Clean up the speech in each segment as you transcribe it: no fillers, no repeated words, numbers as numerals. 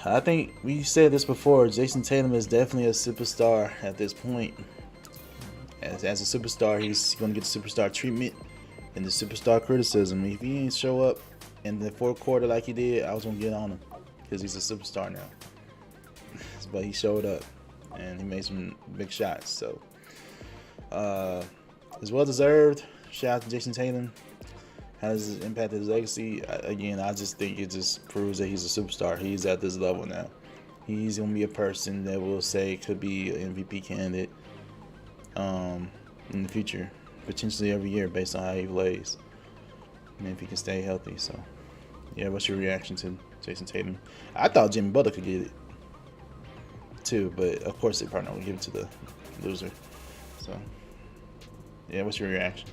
I think we said this before. Jayson Tatum is definitely a superstar at this point. As a superstar, he's going to get the superstar treatment and the superstar criticism. If he ain't show up in the fourth quarter like he did, I was going to get on him because he's a superstar now. But he showed up and he made some big shots. So, it's well deserved. Shout out to Jayson Tatum. Has impacted his legacy. Again, I just think it just proves that he's a superstar. He's at this level now. He's going to be a person that will say could be an MVP candidate in the future, potentially every year based on how he plays, and if he can stay healthy. So, yeah, what's your reaction to Jayson Tatum? I thought Jimmy Butler could get it too, but of course they probably not going to give it to the loser. So, yeah, what's your reaction?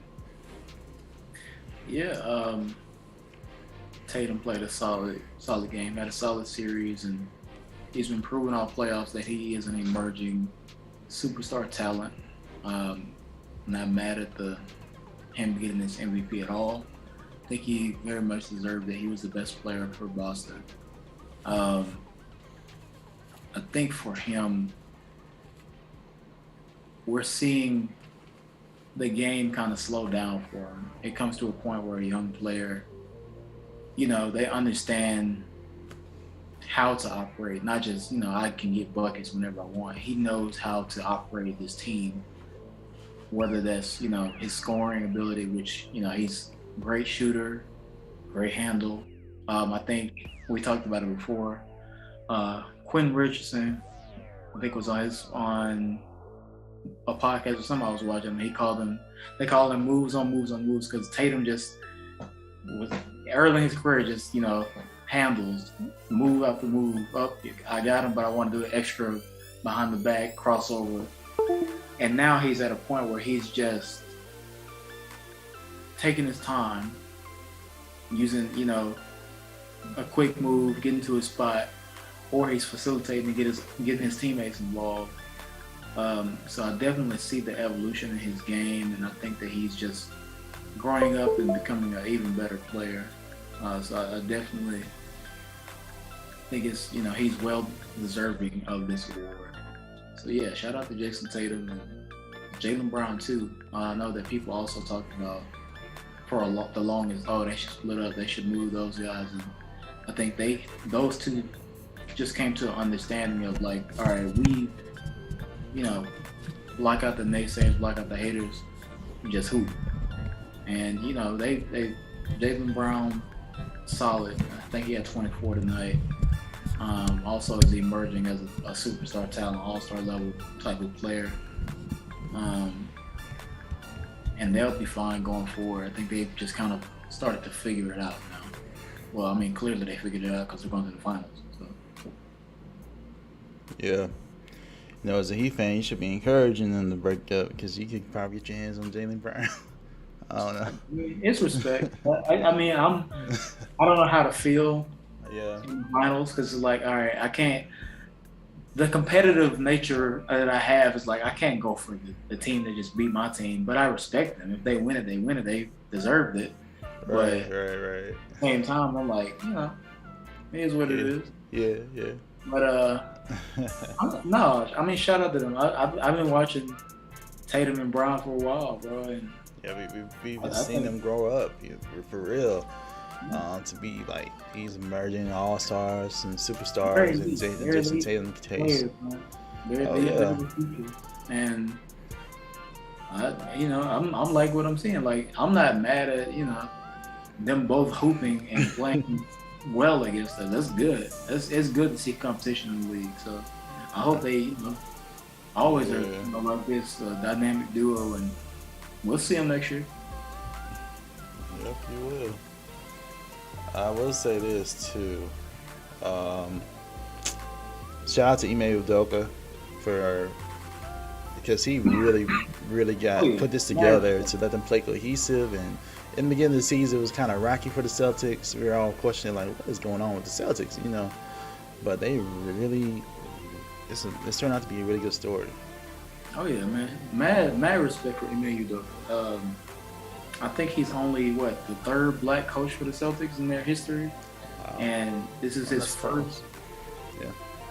Yeah, Tatum played a solid game, had a solid series, and he's been proving all playoffs that he is an emerging superstar talent. Not mad at him getting this MVP at all. I think he very much deserved that. He was the best player for Boston. I think for him, we're seeing the game kind of slow down for him. It comes to a point where a young player, they understand how to operate, not just, I can get buckets whenever I want. He knows how to operate this team, whether that's, his scoring ability, which, he's a great shooter, great handle. I think we talked about it before. Quentin Richardson, I think was on a podcast or something I was watching. They call them moves on moves because Tatum just was early in his career just handles move after move up. I got him, but I want to do an extra behind the back crossover. And now he's at a point where he's just taking his time, using a quick move, getting to his spot, or he's facilitating and getting his teammates involved. So I definitely see the evolution in his game, and I think that he's just growing up and becoming an even better player. So I definitely think it's he's well deserving of this award. So yeah, shout out to Jayson Tatum and Jaylen Brown too. I know that people also talked about for the longest, they should split up, they should move those guys, and I think those two just came to an understanding of like, all right, we block out the naysayers, block out the haters, just hoop. And they Jaylen Brown, solid. I think he had 24 tonight. Also is emerging as a superstar talent, all-star level type of player. And they'll be fine going forward. I think they've just kind of started to figure it out now. Well, I mean, clearly they figured it out because they're going to the finals. So. Yeah. As a Heat fan, you should be encouraging them to break up because you could probably get your hands on Jaylen Brown. I don't know. It's respect. I mean, I don't know how to feel in the finals because it's like, all right, I can't. The competitive nature that I have is like I can't go for the team that just beat my team, but I respect them. If they win it, they win it. They deserved it. But right. At the same time, I'm like, it is what it is. Yeah. But no, I mean, shout out to them. I've been watching Tatum and Brown for a while, bro. And yeah, we've seen them grow up for real. To be like these emerging all-stars and superstars in Jayson Tatum case. And I'm like what I'm seeing. Like I'm not mad at them both hooping and playing well against us. That's good. It's good to see competition in the league. So I hope they always are like this dynamic duo, and we'll see them next year. Yep, you will. I will say this too. Shout out to Ime Udoka because he really put this together to let them play cohesive. And in the beginning of the season, it was kind of rocky for the Celtics. We were all questioning like, what is going on with the Celtics, But they really, it's turned out to be a really good story. Oh yeah, man. Mad respect for Ime Udoka. I think he's only the third black coach for the Celtics in their history, and this is his first. Yeah.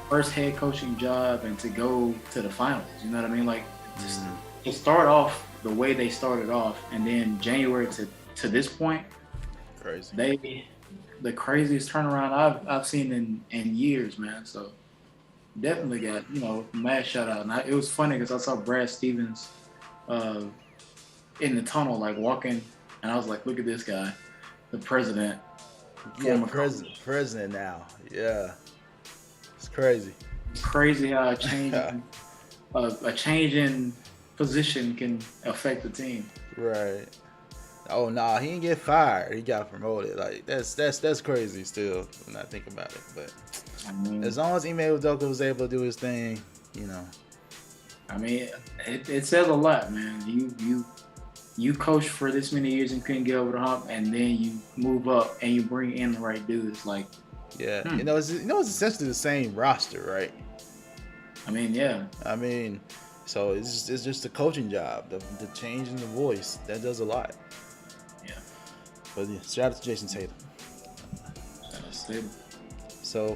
first head coaching job and to go to the finals. You know what I mean? Like just to start off the way they started off, and then January to this point, Crazy. The craziest turnaround I've seen in years, man. So definitely got mad shout out. And it was funny because I saw Brad Stevens in the tunnel like walking, and I was like, look at this guy, the president. Yeah, president now. Yeah, it's crazy. It's crazy how a change in position can affect the team. Right. Oh nah, he didn't get fired. He got promoted. Like that's crazy still when I think about it. But I mean, as long as Ime Udoka was able to do his thing, I mean, it says a lot, man. You coach for this many years and couldn't get over the hump, and then you move up and you bring in the right dudes. Like, yeah, it's essentially the same roster, right? I mean, yeah. I mean, so it's just a coaching job. The change in the voice that does a lot. Yeah. But yeah, shout out to Jayson Tatum. Shout out to Tatum. So